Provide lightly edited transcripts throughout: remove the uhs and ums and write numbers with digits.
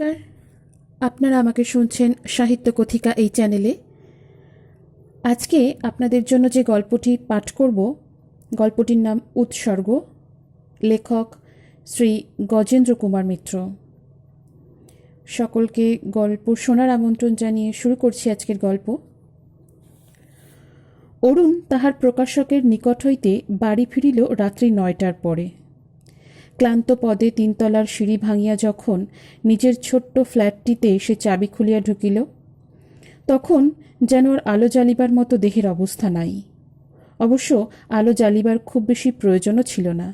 নমস্কার, আপনারা আমাকে শুনছেন সাহিত্য কথিকা এই চ্যানেলে। আজকে আপনাদের জন্য যে গল্পটি পাঠ করব, গল্পটির নাম উৎসর্গ, লেখক শ্রী গজেন্দ্র কুমার মিত্র। সকলকে গল্প শোনার আমন্ত্রণ জানিয়ে শুরু করছি আজকের গল্প। অরুণ তাহার প্রকাশকের নিকট হইতে বাড়ি ফিরিল রাত্রি 9টার পরে। ক্লান্ত পদে তিনতলার সিঁড়ি ভাঙিয়া যখন নিজের ছোট্ট ফ্ল্যাটটিতে সে চাবি খুলিয়া ঢুকিল, তখন যেন ওর আলো জ্বালিবার মতো দেহের অবস্থা নাই। অবশ্য আলো জ্বালিবার খুব বেশি প্রয়োজনও ছিল না।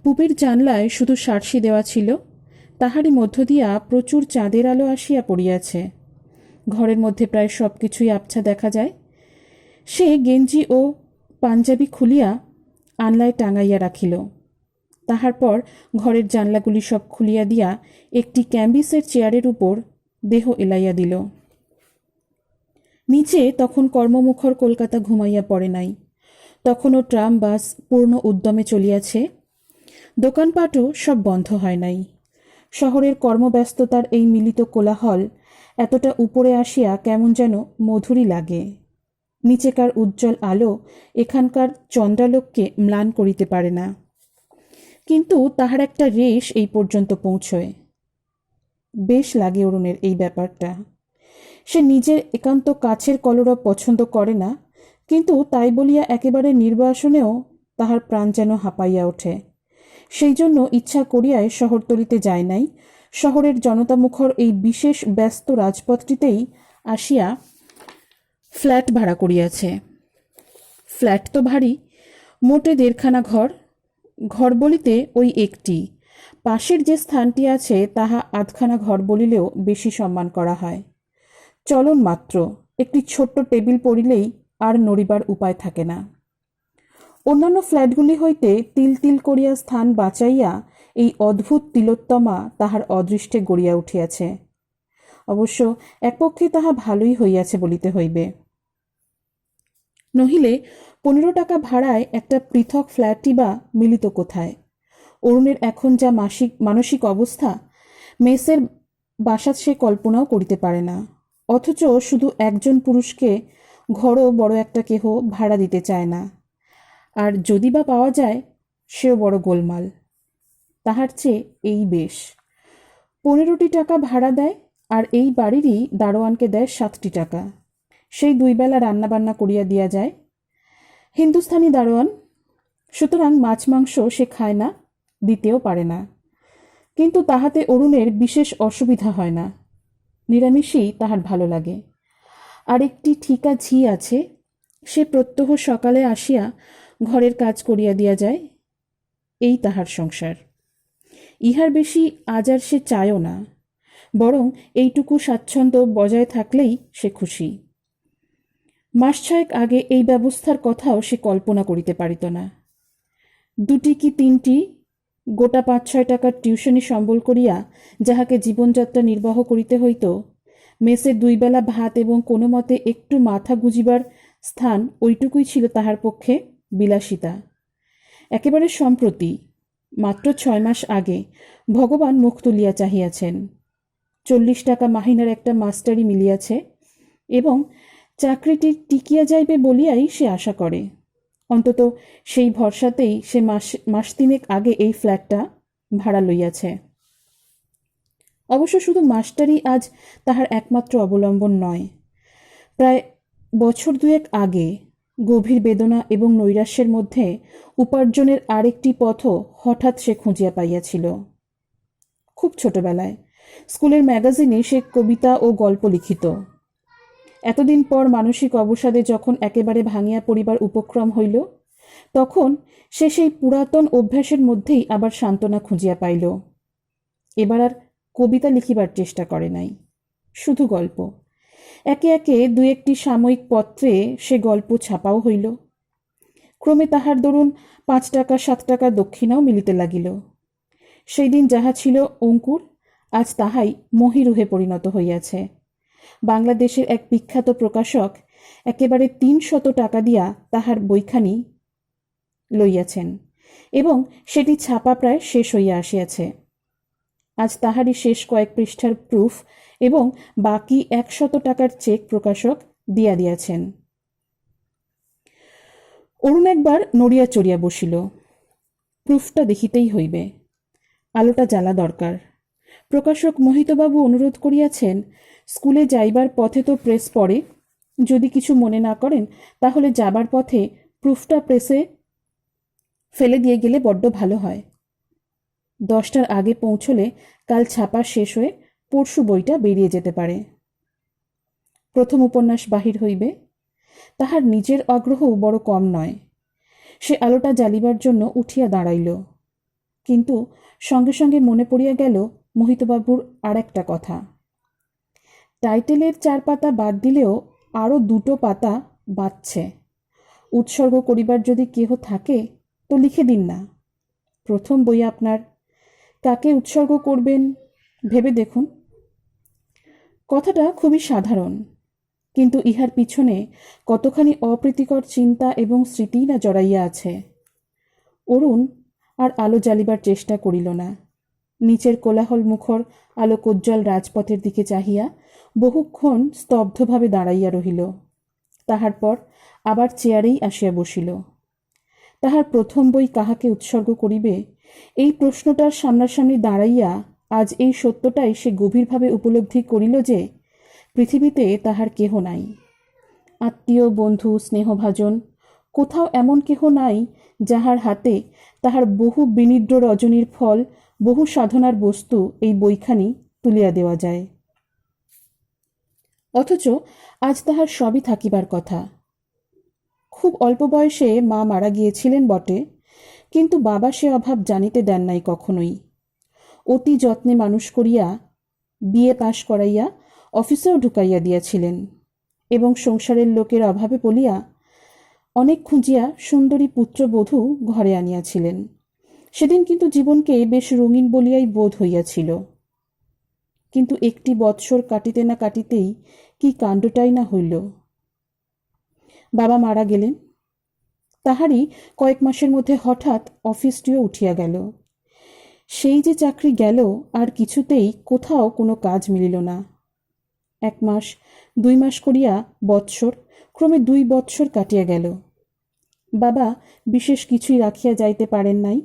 পূবের জানলায় শুধু সার্সি দেওয়া ছিল, তাহারই মধ্য দিয়া প্রচুর চাঁদের আলো আসিয়া পড়িয়াছে। ঘরের মধ্যে প্রায় সব কিছুই আবছা দেখা যায়। সে গেঞ্জি ও পাঞ্জাবি খুলিয়া আনলায় টাঙাইয়া রাখিল। তাহার পর ঘরের জানলাগুলি সব খুলিয়া দিয়া একটি ক্যাম্বিসের চেয়ারের উপর দেহ এলাইয়া দিল। নিচে তখন কর্মমুখর কলকাতা ঘুমাইয়া পড়ে নাই। তখনও ট্রাম বাস পূর্ণ উদ্যমে চলিয়াছে। দোকানপাটও সব বন্ধ হয় নাই। শহরের কর্মব্যস্ততার এই মিলিত কোলাহল এতটা উপরে আসিয়া কেমন যেন মধুরী লাগে। নিচেকার উজ্জ্বল আলো এখানকার চন্দ্রালোককে ম্লান করিতে পারে না, কিন্তু তাহার একটা রেশ এই পর্যন্ত পৌঁছয়। বেশ লাগে অরুণের এই ব্যাপারটা। সে নিজের একান্ত কাছের কলরব পছন্দ করে না, কিন্তু তাই বলিয়া একেবারে নির্বাসনেও তাহার প্রাণ যেন হাঁপাইয়া ওঠে। সেই জন্য ইচ্ছা করিয়াই শহরতলিতে যায় নাই। শহরের জনতামুখর এই বিশেষ ব্যস্ত রাজপথটিতেই আসিয়া ফ্ল্যাট ভাড়া করিয়াছে। ফ্ল্যাট তো ভারী, মোটে 1.5খানা ঘর। ঘর বলিতে ওই একটি, পাশের যে স্থানটি আছে তাহা 8খানা ঘর বলিলেও বেশি সম্মান করা হয়। চলন মাত্র একটি ছোট্ট টেবিল পড়িলেই আর নড়িবার উপায় থাকে না। অন্যান্য ফ্ল্যাটগুলি হইতে তিল তিল করিয়া স্থান বাঁচাইয়া এই অদ্ভুত তিলোত্তমা তাহার অদৃষ্টে গড়িয়া উঠিয়াছে। অবশ্য একপক্ষে তাহা ভালোই হইয়াছে বলিতে হইবে। নহিলে 15 টাকা ভাড়ায় একটা পৃথক ফ্ল্যাটই বা মিলিত কোথায়? অরুণের এখন যা মানসিক অবস্থা, মেসের বাসা সে কল্পনাও করিতে পারে না। অথচ শুধু একজন পুরুষকে ঘরও বড় একটা কেহ ভাড়া দিতে চায় না, আর যদি বা পাওয়া যায় সেও বড় গোলমাল। তাহার চেয়ে এই বেশ। 15টি টাকা ভাড়া দেয়, আর এই বাড়িরই দারোয়ানকে দেয় 7টি টাকা। সেই 2 বেলা রান্নাবান্না করিয়া দিয়া যায়। হিন্দুস্থানি দারোয়ান, সুতরাং মাছ মাংস সে খায় না, দিতেও পারে না। কিন্তু তাহাতে অরুণের বিশেষ অসুবিধা হয় না। নিরামিষই তাহার ভালো লাগে। আর একটি ঠিকা ঝি আছে, সে প্রত্যহ সকালে আসিয়া ঘরের কাজ করিয়া দিয়া যায়। এই তাহার সংসার। ইহার বেশি আজ আর সে চায়ও না, বরং এইটুকু স্বাচ্ছন্দ্য বজায় থাকলেই সে খুশি। মাস 6 আগে এই ব্যবস্থার কথাও সে কল্পনা করিতে পারিত না। 2টি কি 3টি গোটা 5-6 টাকার টিউশনি সম্বল করিয়া যাহাকে জীবনযাত্রা নির্বাহ করিতে হইত, মেসে 2 বেলা ভাত এবং কোনো মতে একটু মাথা গুজিবার স্থান, ওইটুকুই ছিল তাহার পক্ষে বিলাসিতা। একেবারে সম্প্রতি, মাত্র 6 মাস আগে, ভগবান মুখ তুলিয়া চাহিয়াছেন। 40 টাকা মাহিনার একটা মাস্টারি মিলিয়াছে এবং চাকরিটি টিকিয়া যাইবে বলিয়াই সে আশা করে। অন্তত সেই ভরসাতেই সে মাস 3 আগে এই ফ্ল্যাটটা ভাড়া লইয়াছে। অবশ্য শুধু মাস্টারি আজ তাহার একমাত্র অবলম্বন নয়। প্রায় বছর 2 আগে গভীর বেদনা এবং নৈরাশ্যের মধ্যে উপার্জনের আরেকটি পথও হঠাৎ সে খুঁজিয়া পাইয়াছিল। খুব ছোটবেলায় স্কুলের ম্যাগাজিনে সে কবিতা ও গল্প লিখিত। এতদিন পর মানসিক অবসাদে যখন একেবারে ভাঙিয়া পড়িবার উপক্রম হইল, তখন সে সেই পুরাতন অভ্যাসের মধ্যেই আবার সান্ত্বনা খুঁজিয়া পাইল। এবার আর কবিতা লিখিবার চেষ্টা করে নাই, শুধু গল্প। একে একে 2-1টি সাময়িক পত্রে সে গল্প ছাপাও হইল। ক্রমে তাহার দরুন 5 টাকা 7 টাকা দক্ষিণাও মিলিতে লাগিল। সেই দিন যাহা ছিল অঙ্কুর, আজ তাহাই মহিরুহে পরিণত হইয়াছে। বাংলাদেশের এক বিখ্যাত প্রকাশক একেবারে 300 টাকা দিয়া তাহার বইখানি লইয়াছেন এবং সেটি ছাপা প্রায় শেষ হইয়া আসিয়াছে। আজ তাহারই শেষ কয়েক পৃষ্ঠার প্রুফ এবং বাকি 100 টাকার চেক প্রকাশক দিয়া দিয়াছেন। অরুণ একবার নড়িয়া চড়িয়া বসিল। প্রুফটা দেখিতেই হইবে, আলোটা জ্বালা দরকার। প্রকাশক মোহিতবাবু অনুরোধ করিয়াছেন, স্কুলে যাইবার পথে তো প্রেস পড়ে, যদি কিছু মনে না করেন তাহলে যাবার পথে প্রুফটা প্রেসে ফেলে দিয়ে গেলে বড্ড ভালো হয়। 10টার আগে পৌঁছলে কাল ছাপা শেষ হয়ে পরশু বইটা বেরিয়ে যেতে পারে। প্রথম উপন্যাস বাহির হইবে, তাহার নিজের আগ্রহও বড় কম নয়। সে আলোটা জ্বালিবার জন্য উঠিয়া দাঁড়াইল, কিন্তু সঙ্গে সঙ্গে মনে পড়িয়া গেল মোহিতবাবুর আর একটা কথা। টাইটেলের 4 পাতা বাদ দিলেও আরও 2টো পাতা বাঁচছে। উৎসর্গ করিবার যদি কেহ থাকে তো লিখে দিন না, প্রথম বই আপনার, কাকে উৎসর্গ করবেন ভেবে দেখুন। কথাটা খুবই সাধারণ, কিন্তু ইহার পিছনে কতখানি অপ্রীতিকর চিন্তা এবং স্মৃতিই না জড়াইয়া আছে। অরুণ আর আলো জ্বালিবার চেষ্টা করিল না। নিচের কোলাহল মুখর আলোকোজ্জ্বল রাজপথের দিকে চাহিয়া বহুক্ষণ স্তব্ধভাবে দাঁড়াইয়া রহিল। তাহার পর আবার চেয়ারেই আসিয়া বসিল। তাহার প্রথম বই কাহাকে উৎসর্গ করিবে, এই প্রশ্নটার সামনাসামনি দাঁড়াইয়া আজ এই সত্যটাই সে গভীরভাবে উপলব্ধি করিল যে পৃথিবীতে তাহার কেহ নাই। আত্মীয়, বন্ধু, স্নেহভাজন, কোথাও এমন কেহ নাই যাহার হাতে তাহার বহু বিনিদ্র রজনীর ফল, বহু সাধনার বস্তু এই বইখানি তুলিয়া দেওয়া যায়। অথচ আজ তাহার সবই থাকিবার কথা। খুব অল্প বয়সে মা মারা গিয়েছিলেন বটে, কিন্তু বাবা সে অভাব জানিতে দেন নাই কখনোই। অতি যত্নে মানুষ করিয়া বিএ পাশ করাইয়া অফিসেও ঢুকাইয়া দিয়াছিলেন, এবং সংসারের লোকের অভাবে বলিয়া অনেক খুঁজিয়া সুন্দরী পুত্রবধূ ঘরে আনিয়াছিলেন। সেদিন কিন্তু জীবনকে বেশ রঙিন বলিয়াই বোধ হইয়াছিল। কিন্তু একটি বৎসর কাটিতে না কাটিতেই কি কাণ্ডটাই না হইল। বাবা মারা গেলেন। তাহারই কয়েক মাসের মধ্যে হঠাৎ অফিসটিও উঠিয়া গেল। সেই যে চাকরি গেল, আর কিছুতেই কোথাও কোনো কাজ মিলিল না। 1 মাস, 2 মাস করিয়া বৎসর, ক্রমে 2 বৎসর কাটিয়া গেল। বাবা বিশেষ কিছুই রাখিয়া যাইতে পারেন নাই,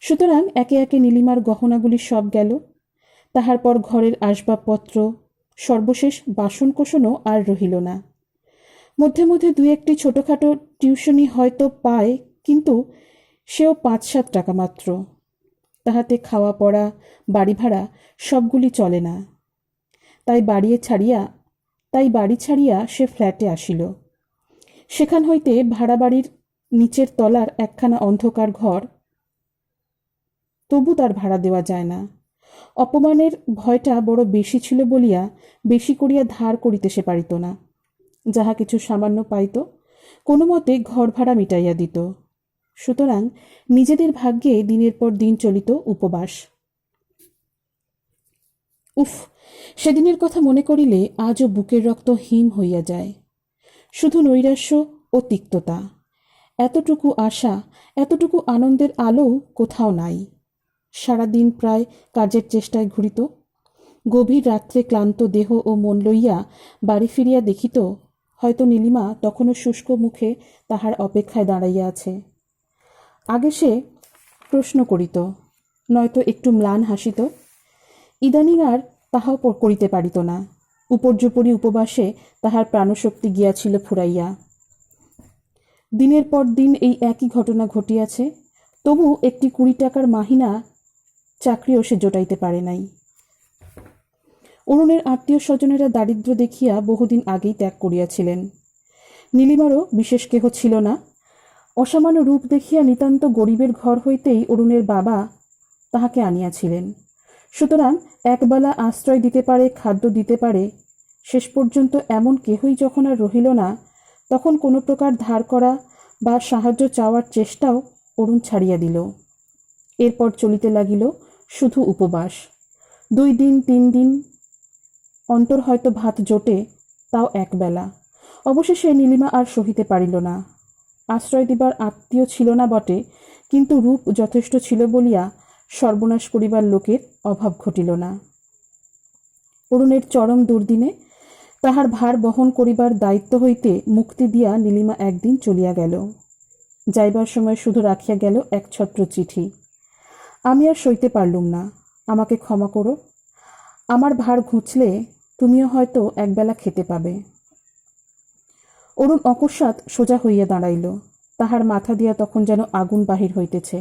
সুতরাং একে একে নীলিমার গহনাগুলি সব গেল। তাহার পর ঘরের আসবাবপত্র, সর্বশেষ বাসনকোসনও আর রহিল না। মধ্যে মধ্যে 2-1টি ছোটোখাটো টিউশনি হয়তো পায়, কিন্তু সেও 5-7 টাকা মাত্র। তাহাতে খাওয়া পড়া, বাড়ি ভাড়া সবগুলি চলে না। তাই বাড়ি ছাড়িয়া সে ফ্ল্যাটে আসিল। সেখান হইতে ভাড়া বাড়ির নিচের তলার একখানা অন্ধকার ঘর, তবু তার ভাড়া দেওয়া যায় না। অপমানের ভয়টা বড় বেশি ছিল বলিয়া বেশি করিয়া ধার করিতে সে পারিত না। যাহা কিছু সামান্য পাইত কোনো মতে ঘর ভাড়া মিটাইয়া দিত। সুতরাং নিজেদের ভাগ্যে দিনের পর দিন চলিত উপবাস। উফ, সেদিনের কথা মনে করিলে আজও বুকের রক্ত হিম হইয়া যায়। শুধু নৈরাশ্য ও তিক্ততা। এতটুকু আশা, এতটুকু আনন্দের আলো কোথাও নাই। সারাদিন প্রায় কাজের চেষ্টায় ঘুরিত। গভীর রাত্রে ক্লান্ত দেহ ও মন লইয়া বাড়ি ফিরিয়া দেখিত হয়তো নীলিমা তখনও শুষ্ক মুখে তাহার অপেক্ষায় দাঁড়াইয়া আছে। আগে সে প্রশ্ন করিত, নয়তো একটু ম্লান হাসিত। ইদানিং আর তাহাও করিতে পারিত না। উপর্যুপরি উপবাসে তাহার প্রাণশক্তি গিয়াছিল ফুরাইয়া। দিনের পর দিন এই একই ঘটনা ঘটিয়াছে, তবু একটি 20 টাকার মাহিনা চাকরিও সে জোটাইতে পারে নাই। অরুণের আত্মীয় স্বজনেরা দারিদ্র্য দেখিয়া বহুদিন আগেই ত্যাগ করিয়াছিলেন। নীলিমারও বিশেষ কেহ ছিল না। অসামান্য রূপ দেখিয়া নিতান্ত গরিবের ঘর হইতেই অরুণের বাবা তাহাকে আনিয়াছিলেন। সুতরাং একবেলা আশ্রয় দিতে পারে, খাদ্য দিতে পারে, শেষ পর্যন্ত এমন কেহই যখন আর রহিল না, তখন কোনো প্রকার ধার করা বা সাহায্য চাওয়ার চেষ্টাও অরুণ ছাড়িয়া দিল। এরপর চলিতে লাগিল শুধু উপবাস। 2 দিন 3 দিন অন্তর হয়তো ভাত জোটে, তাও একবেলা। অবশেষে নীলিমা আর সহিতে পারিল না। আশ্রয় দিবার আত্মীয় ছিল না বটে, কিন্তু রূপ যথেষ্ট ছিল বলিয়া সর্বনাশ করিবার লোকের অভাব ঘটিল না। অরুণের চরম দুর্দিনে তাহার ভার বহন করিবার দায়িত্ব হইতে মুক্তি দিয়া নীলিমা একদিন চলিয়া গেল। যাইবার সময় শুধু রাখিয়া গেল এক ছত্র চিঠি। আমি আর সইতে পারলুম না, আমাকে ক্ষমা করো। আমার ভার ঘুচলে তুমিও হয়তো একবেলা খেতে পাবে। অরুণ অকস্মাৎ সোজা হইয়া দাঁড়াইল। তাহার মাথা দিয়া তখন যেন আগুন বাহির হইতেছে।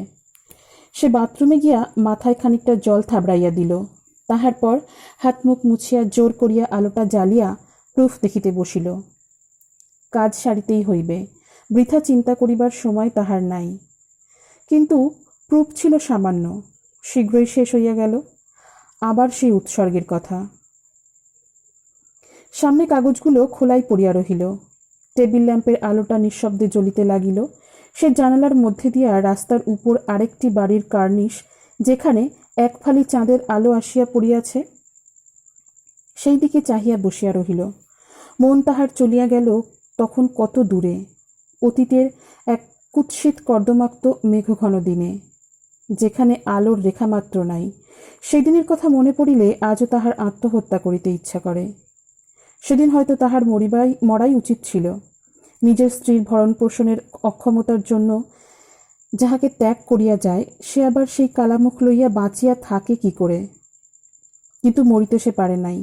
সে বাথরুমে গিয়া মাথায় খানিকটা জল থাবড়াইয়া দিল। তাহার পর হাত মুখ মুছিয়া জোর করিয়া আলোটা জ্বালিয়া প্রুফ দেখিতে বসিল। কাজ সারিতেই হইবে, বৃথা চিন্তা করিবার সময় তাহার নাই। কিন্তু প্রুফ ছিল সামান্য, শীঘ্রই শেষ হইয়া গেল। আবার সেই উৎসর্গের কথা। সামনে কাগজগুলো খোলাই পড়িয়া রহিল। টেবিল ল্যাম্পের আলোটা নিঃশব্দে জ্বলিতে লাগিল। সে জানালার মধ্যে দিয়া রাস্তার উপর আরেকটি বাড়ির কার্নিশ, যেখানে এক ফালি চাঁদের আলো আসিয়া পড়িয়াছে, সেই দিকে চাহিয়া বসিয়া রহিল। মন তাহার চলিয়া গেল তখন কত দূরে, অতীতের এক কুৎসিত কর্দমাক্ত মেঘঘন দিনে, যেখানে আলোর রেখামাত্র নাই। সেদিনের কথা মনে পড়িলে আজও তাহার আত্মহত্যা করিতে ইচ্ছা করে। সেদিন হয়তো তাহার মরাই উচিত ছিল। নিজের স্ত্রীর ভরণ পোষণের অক্ষমতার জন্য যাহাকে ত্যাগ করিয়া যায়, সে আবার সেই কালামুখ লইয়া বাঁচিয়া থাকে কি করে? কিন্তু মরিতে সে পারে নাই।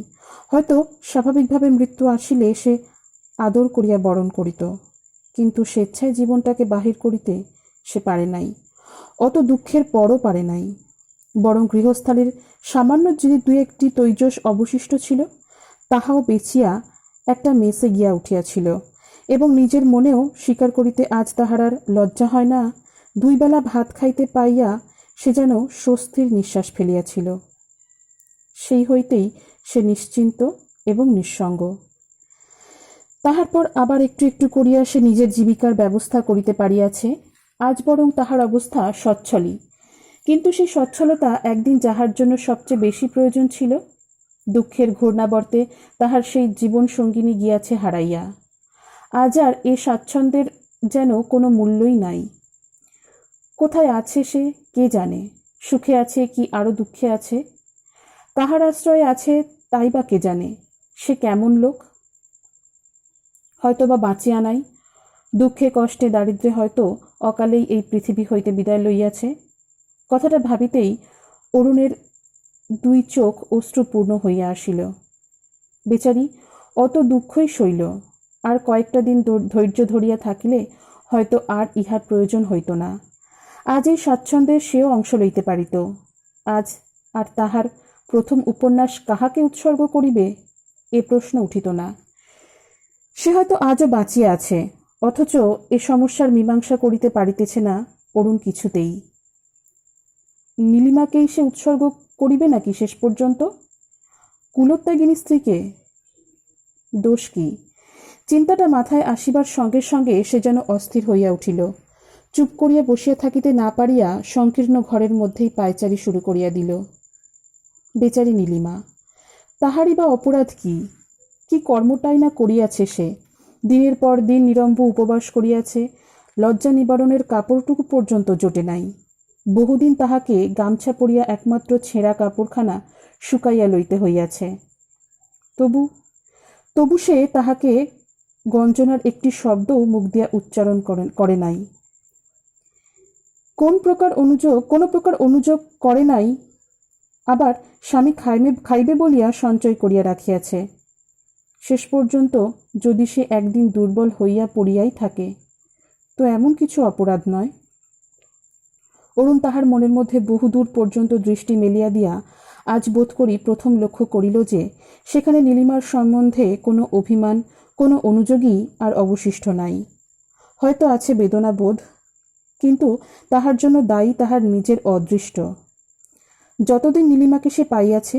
হয়তো স্বাভাবিকভাবে মৃত্যু আসিলে সে আদর করিয়া বরণ করিত, কিন্তু স্বেচ্ছায় জীবনটাকে বাহির করিতে সে পারে নাই। অত দুঃখের পরও পারে নাই। বরং গৃহস্থালির সামান্য যদি দুই একটি তৈজস অবশিষ্ট ছিল, তাহাও বেচিয়া একটা মেসে গিয়া উঠিয়াছিল, এবং নিজের মনেও স্বীকার করিতে আজ তাহার আর লজ্জা হয় না। 2 বেলা ভাত খাইতে পাইয়া সে যেন স্বস্তির নিঃশ্বাস ফেলিয়াছিল। সেই হইতেই সে নিশ্চিন্ত এবং নিঃসঙ্গ। তাহার পর আবার একটু একটু করিয়া সে নিজের জীবিকার ব্যবস্থা করিতে পারিয়াছে। আজ বরং তাহার অবস্থা সচ্ছলই। কিন্তু সেই সচ্ছলতা একদিন যাহার জন্য সবচেয়ে বেশি প্রয়োজন ছিল, দুঃখের ঘূর্ণাবর্তে তাহার সেই জীবন সঙ্গিনী গিয়াছে হারাইয়া। আজ আর এ স্বাচ্ছন্দ্যের যেন কোনো মূল্যই নাই। কোথায় আছে সে কে জানে? সুখে আছে কি আরো দুঃখে আছে? কাহার আশ্রয়ে আছে তাই বা কে জানে? সে কেমন লোক? হয়তো বা বাঁচিয়া নাই, দুঃখে কষ্টে দারিদ্র্যে হয়তো অকালেই এই পৃথিবী হইতে বিদায় লইয়াছে। কথাটা ভাবিতেই অরুণের 2 চোখ অশ্রুপূর্ণ হইয়া আসিল। বেচারি অত দুঃখই সইল। আর কয়েকটা দিন ধৈর্য ধরিয়া থাকিলে হয়তো আর ইহার প্রয়োজন হইত না। আজ এই স্বাচ্ছন্দ্যের সেও অংশ লইতে পারিত। আজ আর তাহার প্রথম উপন্যাস কাহাকে উৎসর্গ করিবে, এ প্রশ্ন উঠিত না। সে হয়তো আজও বাঁচিয়া আছে, অথচ এ সমস্যার মীমাংসা করিতে পারিতেছে না অরুণ কিছুতেই। নীলিমাকেই সে উৎসর্গ করিবে নাকি শেষ পর্যন্ত? কুলোত্যাগিনী স্ত্রীকে? দোষ কি? চিন্তাটা মাথায় আসিবার সঙ্গে সঙ্গে সে যেন অস্থির হইয়া উঠিল। চুপ করিয়া বসিয়া থাকিতে না পারিয়া সংকীর্ণ ঘরের মধ্যেই পায়চারি শুরু করিয়া দিল। বেচারি নীলিমা, তাহারই বা অপরাধ কি? কি কর্মটাই না করিয়াছে সে! দিনের পর দিন নিরম্ব উপবাস করিয়াছে, লজ্জা নিবারণের কাপড়টুকু পর্যন্ত জোটে নাই। বহুদিন তাহাকে গামছা পরিয়া একমাত্র ছেঁড়া কাপড়খানা শুকাইয়া লইতে হইয়াছে। তবু সে তাহাকে গঞ্জনার একটি শব্দও মুখ দিয়া উচ্চারণ করে নাই। কোনো প্রকার অনুযোগ করে নাই। আবার স্বামী খাইবে বলিয়া সঞ্চয় করিয়া রাখিয়াছে। শেষ পর্যন্ত যদি সে একদিন দুর্বল হইয়া পড়িয়াই থাকে, তো এমন কিছু অপরাধ নয়। অরুণ তাহার মনের মধ্যে বহুদূর পর্যন্ত দৃষ্টি মেলিয়া দিয়া আজ বোধ করি প্রথম লক্ষ্য করিল যে সেখানে নীলিমার সম্বন্ধে কোনো অভিমান, কোনো অনুযোগই আর অবশিষ্ট নাই। হয়তো আছে বেদনাবোধ, কিন্তু তাহার জন্য দায়ী তাহার নিজের অদৃষ্ট। যতদিন নীলিমাকে সে পাইয়াছে,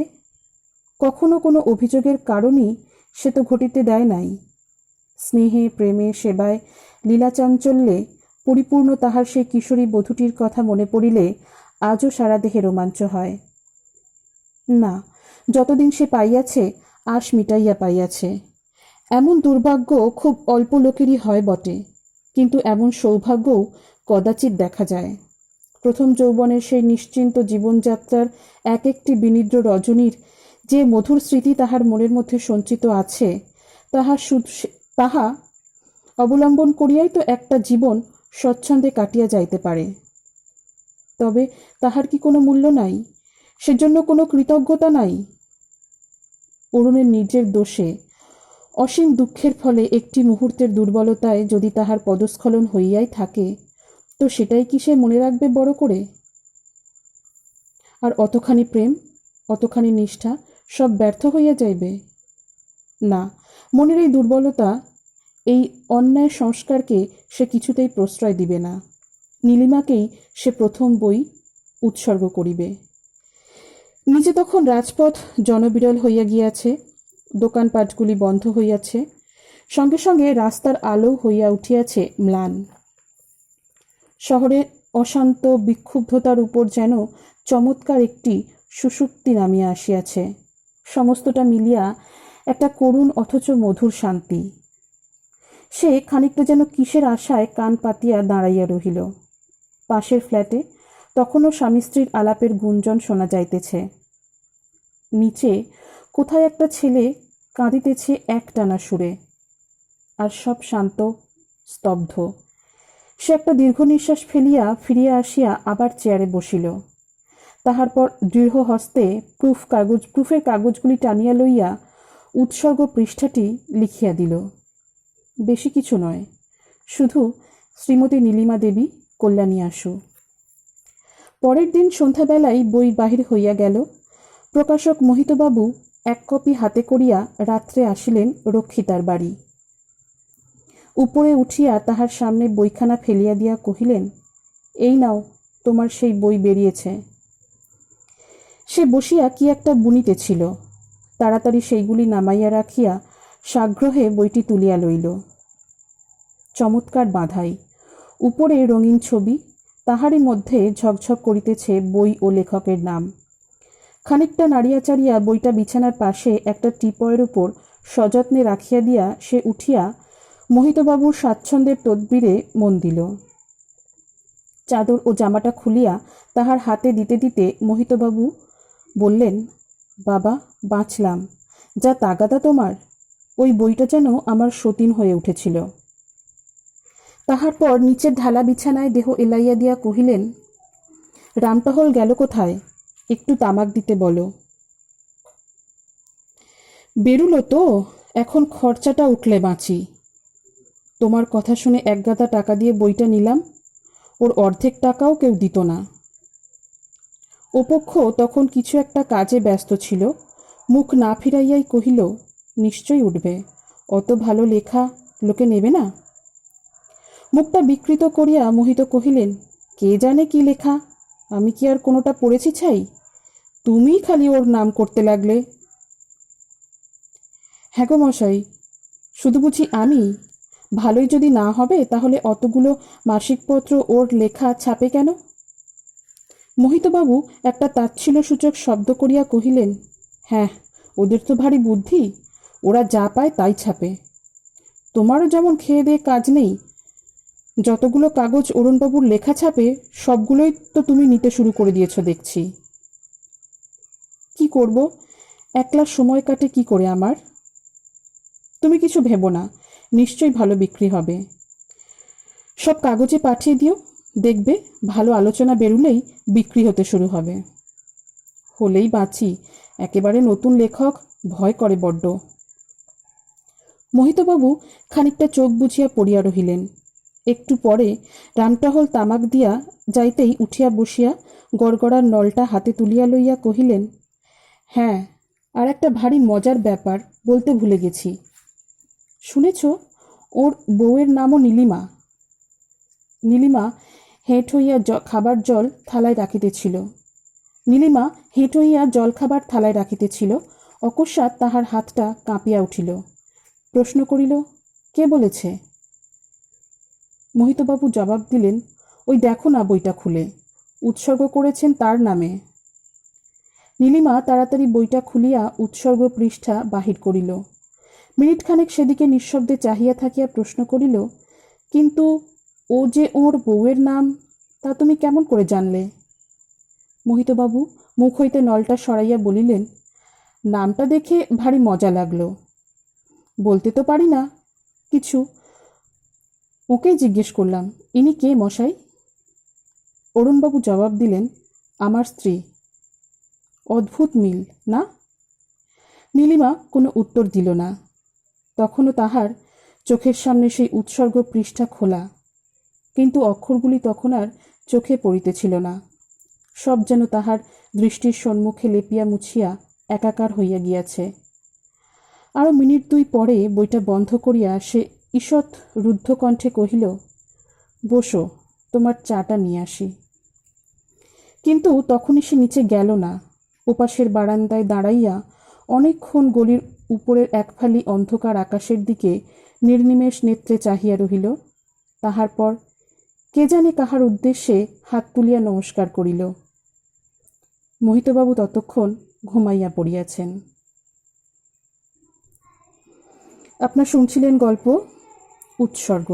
কখনো কোনো অভিযোগের কারণই সে তো ঘটিতে দেয় নাই। স্নেহে, প্রেমে, সেবায়, লীলাচাঞ্চল্যে পরিপূর্ণ তাহার সেই কিশোরী বধূটির কথা মনে পড়িলে আজও সারা দেহে রোমাঞ্চ হয়। না, যতদিন সে পাইয়াছে আশ মিটাইয়া পাইয়াছে। এমন দুর্ভাগ্য খুব অল্প লোকেরই হয় বটে, কিন্তু এমন সৌভাগ্যও কদাচিৎ দেখা যায়। প্রথম যৌবনের সেই নিশ্চিন্ত জীবনযাত্রার এক একটি বিনিদ্র রজনীর যে মধুর স্মৃতি তাহার মনের মধ্যে সঞ্চিত আছে, তাহা অবলম্বন করিয়াই তো একটা জীবন স্বচ্ছন্দে কাটিয়া যাইতে পারে। তবে তাহার কি কোনো মূল্য নাই? সেজন্য কোনো কৃতজ্ঞতা নাই? অরুণের নিজের দোষে, অসীম দুঃখের ফলে একটি মুহূর্তের দুর্বলতায় যদি তাহার পদস্খলন হইয়াই থাকে, তো সেটাই কি সে মনে রাখবে বড় করে? আর অতখানি প্রেম, অতখানি নিষ্ঠা সব ব্যর্থ হইয়া যাইবে? না, মনের এই দুর্বলতা, এই অন্যায় সংস্কারকে সে কিছুতেই প্রশ্রয় দিবে না। নীলিমাকেই সে প্রথম বই উৎসর্গ করিবে। নিজে তখন রাজপথ জনবিরল হইয়া গিয়াছে, দোকানপাটগুলি বন্ধ হইয়াছে, সঙ্গে সঙ্গে রাস্তার আলো হইয়া উঠিয়াছে ম্লান। শহরে অশান্ত বিক্ষুব্ধতার উপর যেন চমৎকার একটি সুষুপ্তি নামিয়া আসিয়াছে। সমস্তটা মিলিয়া একটা করুণ অথচ মধুর শান্তি। সে খানিকটা যেন কিসের আশায় কান পাতিয়া দাঁড়াইয়া রহিল। পাশের ফ্ল্যাটে তখনও স্বামী স্ত্রীর আলাপের গুঞ্জন শোনা যাইতেছে। নিচে কোথায় একটা ছেলে কাঁদিতেছে একটানা সুরে, আর সব শান্ত, স্তব্ধ। সে একটা দীর্ঘ নিঃশ্বাস ফেলিয়া ফিরিয়া আসিয়া আবার চেয়ারে বসিল। তাহার পর দৃঢ় হস্তে প্রুফের কাগজগুলি টানিয়া লইয়া উৎসর্গ পৃষ্ঠাটি লিখিয়া দিল। বেশি কিছু নয়, শুধু শ্রীমতী নীলিমা দেবী, কল্যাণী আশু। পরের দিন সন্ধ্যাবেলায় বই বাহির হইয়া গেল। প্রকাশক মোহিতবাবু এক কপি হাতে করিয়া রাত্রে আসিলেন রক্ষিতার বাড়ি। উপরে উঠিয়া তাহার সামনে বইখানা ফেলিয়া দিয়া কহিলেন, এই নাও, তোমার সেই বই বেরিয়েছে। সে বসিয়া কি একটা বুনিতেছিল। তাড়াতাড়ি সেইগুলি নামাইয়া রাখিয়া সাগ্রহে বইটি তুলিয়া লইল। চমৎকার বাঁধাই, উপরে রঙিন ছবি, তাহারই মধ্যে ঝকঝক করিতেছে বই ও লেখকের নাম। খানিকটা নাড়িয়া চাড়িয়া বইটা বিছানার পাশে একটা টিপয়ের উপর সযত্নে রাখিয়া দিয়া সে উঠিয়া মোহিতবাবুর স্বাচ্ছন্দ্যের তদবিরে মন দিল। চাদর ও জামাটা খুলিয়া তাহার হাতে দিতে দিতে মোহিতবাবু বললেন, বাবা, বাঁচলাম। যা তাগাদা তোমার! ওই বইটা যেন আমার সতীন হয়ে উঠেছিল। তাহার পর নিচের ঢালা বিছানায় দেহ এলাইয়া দিয়া কহিলেন, রামটহল গেল কোথায়? একটু তামাক দিতে বলো। বেরুলো তো, এখন খরচাটা উঠলে বাঁচি। তোমার কথা শুনে একগাদা টাকা দিয়ে বইটা নিলাম, ওর অর্ধেক টাকাও কেউ দিত না। ওপক্ষ তখন কিছু একটা কাজে ব্যস্ত ছিল, মুখ না ফিরাইয়াই কহিল, নিশ্চয়ই উঠবে, অত ভালো লেখা লোকে নেবে না। মুখটা বিকৃত করিয়া মোহিত কহিলেন, কে জানে কি লেখা, আমি কি আর কোনোটা পড়েছি ছাই? তুমিই খালি ওর নাম করতে লাগলে। হ্যাঁ গো মশাই, শুধু বুঝি আমি? ভালোই যদি না হবে তাহলে অতগুলো মাসিকপত্র ওর লেখা ছাপে কেন? মোহিতবাবু একটা তাচ্ছিল্যসূচক শব্দ করিয়া কহিলেন, হ্যাঁ, ওদের তো ভারী বুদ্ধি, ওরা যা পায় তাই ছাপে। তোমারও যেমন খেয়ে দিয়ে কাজ নেই, যতগুলো কাগজ অরুণবাবুর লেখা ছাপে সবগুলোই তো তুমি নিতে শুরু করে দিয়েছ দেখছি। কি করব, একলা সময় কাটে কি করে আমার? তুমি কিছু ভেবো না, নিশ্চয়ই ভালো বিক্রি হবে। সব কাগজে পাঠিয়ে দিও, দেখবে ভালো আলোচনা বেরুলেই বিক্রি হতে শুরু হবে। হলেই বাঁচি, একেবারে নতুন লেখক, ভয় করে বড্ড। মোহিতবাবু খানিকটা চোখ বুঝিয়া পড়িয়া রহিলেন। একটু পরে রামটহল তামাক দিয়া যাইতেই উঠিয়া বসিয়া গড়গড়ার নলটা হাতে তুলিয়া লইয়া কহিলেন, হ্যাঁ, আর একটা ভারী মজার ব্যাপার বলতে ভুলে গেছি। শুনেছ, ওর বউয়ের নামও নীলিমা। নীলিমা হেঁট হইয়া খাবার জল থালায় রাখিতেছিল। জলখাবার থালায় রাখিতেছিল। অকস্মাৎ তাহার হাতটা কাঁপিয়া উঠিল। প্রশ্ন করিল, কে বলেছে? মোহিতবাবু জবাব দিলেন, ওই দেখো না বইটা খুলে, উৎসর্গ করেছেন তার নামে। নীলিমা তাড়াতাড়ি বইটা খুলিয়া উৎসর্গ পৃষ্ঠা বাহির করিল। মিনিটখানেক সেদিকে নিঃশব্দে চাহিয়া থাকিয়া প্রশ্ন করিল, কিন্তু ও যে ওর বউয়ের নাম তা তুমি কেমন করে জানলে? মোহিতবাবু মুখ হইতে নলটা সরাইয়া বলিলেন, নামটা দেখে ভারী মজা লাগলো। বলতে তো পারি না কিছু, ওকেই জিজ্ঞেস করলাম, ইনি কে মশাই? অরুণবাবু জবাব দিলেন, আমার স্ত্রী। অদ্ভুত মিল না? নীলিমা কোনো উত্তর দিল না। তখনও তাহার চোখের সামনে সেই উৎসর্গ পৃষ্ঠা খোলা, কিন্তু অক্ষরগুলি তখন আর চোখে পড়িতেছিল না। সব যেন তাহার দৃষ্টির সম্মুখে লেপিয়া মুছিয়া একাকার হইয়া গিয়াছে। আরও মিনিট দুই পরে বইটা বন্ধ করিয়া সে ঈষৎ রুদ্ধ কণ্ঠে কহিল, বসো, তোমার চাটা নিয়ে আসি। কিন্তু তখনই সে নিচে গেল না। ওপাশের বারান্দায় দাঁড়াইয়া অনেকক্ষণ গলির উপরের একফালি অন্ধকার আকাশের দিকে নির্নিমেষ নেত্রে চাহিয়া রহিল। তাহার পর কে জানে কাহার উদ্দেশ্যে হাত তুলিয়া নমস্কার করিল। মোহিতবাবু ততক্ষণ ঘুমাইয়া পড়িয়াছেন। আপনার শুনছিলেন গল্প উৎসর্গ।